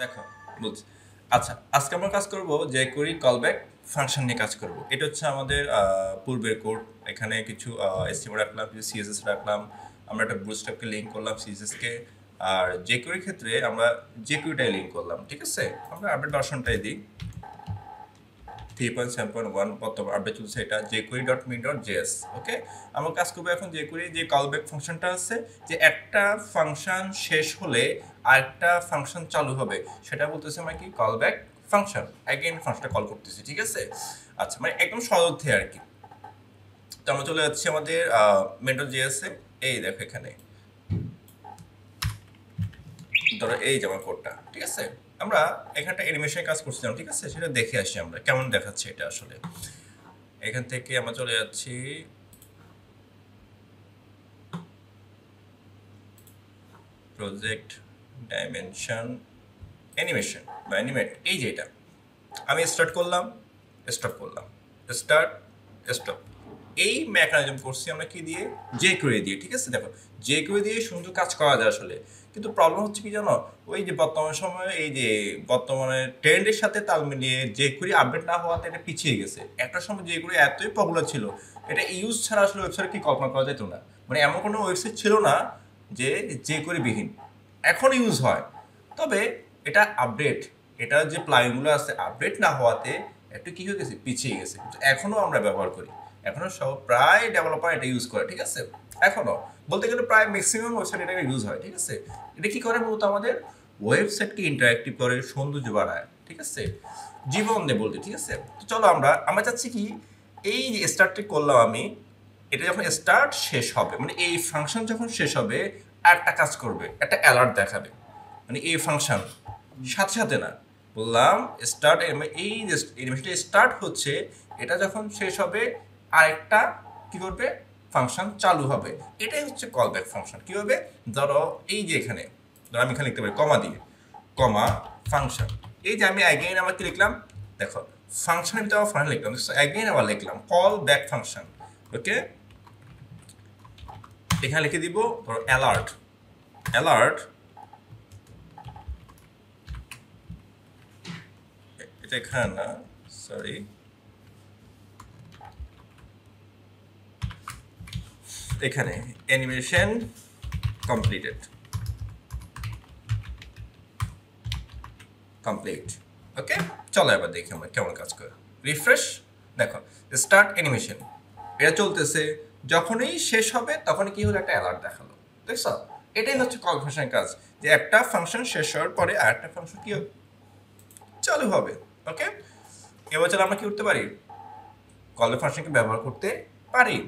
দেখো বলছি। আচ্ছা, আজকে আমরা কাজ করব যে query callback ফাংশন নিয়ে কাজ করব। এটা হচ্ছে আমাদের পূর্বের কোড। এখানে কিছু HTML রাখলাম, কিছু CSS রাখলাম। আমরা একটা বুটস্ট্র্যাপকে লিংক করলাম CSS কে। আর jQuery ক্ষেত্রে আমরা jQuery-টাই লিংক করলাম। ঠিক আছে? আমরা আপডেট ভার্সনটাই দিই। 3.7.1 বর্তমান আপডেট চলছে এটা jQuery.me.js। ওকে, আমরা কাজ করবো এখন jQuery যে কলব্যাক ফাংশনটা আছে, যে একটা ফাংশন শেষ হলে আরেকটা ফাংশন চালু হবে, সেটা বলতেছে আমরা কি কলব্যাক ফাংশন। অ্যাগেইন ফাংশনটা কল করতেছি। ঠিক আছে? আচ্ছা, মানে একদম সহজ অর্থে আর কি। তো আমরা চলে যাচ্ছি আমাদের main.js এ। এই দেখো এখানে ধরো এই যে আমার কোডটা। ঠিক আছে? আমরা এখানটা অ্যানিমেশনের কাজ করছিলাম। ঠিক আছে? সেটা দেখে আসি আমরা কেমন দেখাচ্ছে এটা আসলে। এখান থেকে আমরা চলে যাচ্ছি প্রজেক্ট ডাইমেনশন অ্যানিমেশন বা অ্যানিমেট। এই যে এটা আমি স্টার্ট করলাম, স্টপ করলাম, স্টার্ট, স্টপ। এই মেকানিজম করছি আমরা কি দিয়ে? jQuery দিয়ে। ঠিক আছে? দেখো jQuery দিয়ে সুন্দর কাজ করা যায় আসলে, কিন্তু প্রবলেম হচ্ছে কি জানো, ওই যে বর্তমান সময়ে এই যে বর্তমানে ট্রেন্ডের সাথে তাল মিলিয়ে jQuery আপডেট না হওয়াতে এটা পিছিয়ে গেছে। একটা সময় jQuery এতই পপুলার ছিল, এটা ইউজ ছাড়া আসলে ওয়েবসাইট কি কল্পনা করা যেত না। মানে এমন কোনো ওয়েবসাইট ছিল না যে jQuery বিহীন। এখন ইউজ হয়, তবে এটা আপডেট, এটার যে প্লাগইনগুলো আছে আপডেট না হওয়াতে একটু কি হয়ে গেছে, পিছিয়ে গেছে। কিন্তু এখনও আমরা ব্যবহার করি, এখনও সব প্রায় ডেভেলপার এটা ইউজ করে। ঠিক আছে? এখনও বলতে গেলে প্রায় ম্যাক্সিমাম ওয়েবসাইট এটা ইউজ হয়। ঠিক আছে? এটা কি করে মূলত আমাদের ওয়েবসাইটকে ইন্টারেক্টিভ করে, সৌন্দর্য বাড়ায়। ঠিক আছে? জীবন দেয় বলতে। ঠিক আছে? তো চলো আমরা চাচ্ছি কি, এই যে স্টার্টটি করলাম আমি, এটা যখন স্টার্ট শেষ হবে, মানে এই ফাংশন যখন শেষ হবে একটা কাজ করবে, একটা অ্যালার্ট দেখাবে। মানে এই ফাংশন সাথে সাথে না, বললাম স্টার্ট, এই যে অ্যানিমেশনটা স্টার্ট হচ্ছে, এটা যখন শেষ হবে আরেকটা কি করবে, ফাংশন চালু হবে। এটাই হচ্ছে কলব্যাক ফাংশন। কি হবে, ধরো এই যে এখানে, ধরো আমি এখানে লিখতে পারি কমা দিয়ে, কমা ফাংশন। এই যে আমি অ্যাগেইন আবার কি লিখলাম, দেখো ফাংশনের ভিতরে আবার ফাংশন লিখলাম, অ্যাগেইন আবার লিখলাম কল ব্যাক ফাংশন। ওকে, এখানে লিখে দিব ধরো অ্যালার্ট, অ্যালার্ট, এটা এখানে না, সরি, এখানে অ্যানিমেশন কমপ্লিটেড, কমপ্লিট। ওকে, চলো এবার দেখি আমরা কেমন কাজ করে। রিফ্রেশ, দেখো স্টার্ট অ্যানিমেশন, এটা চলতেছে, যখনই শেষ হবে তখনই কি হলো, একটা অ্যালার্ট দেখালো। দেখছো, এটাই হচ্ছে কল ফাংশনের কাজ, যে একটা ফাংশন শেষ হওয়ার পরে আরেকটা ফাংশন কি চালু হবে। ওকে, এবার চলো আমরা কি করতে পারি, কল ফাংশনকে ব্যবহার করতে পারি।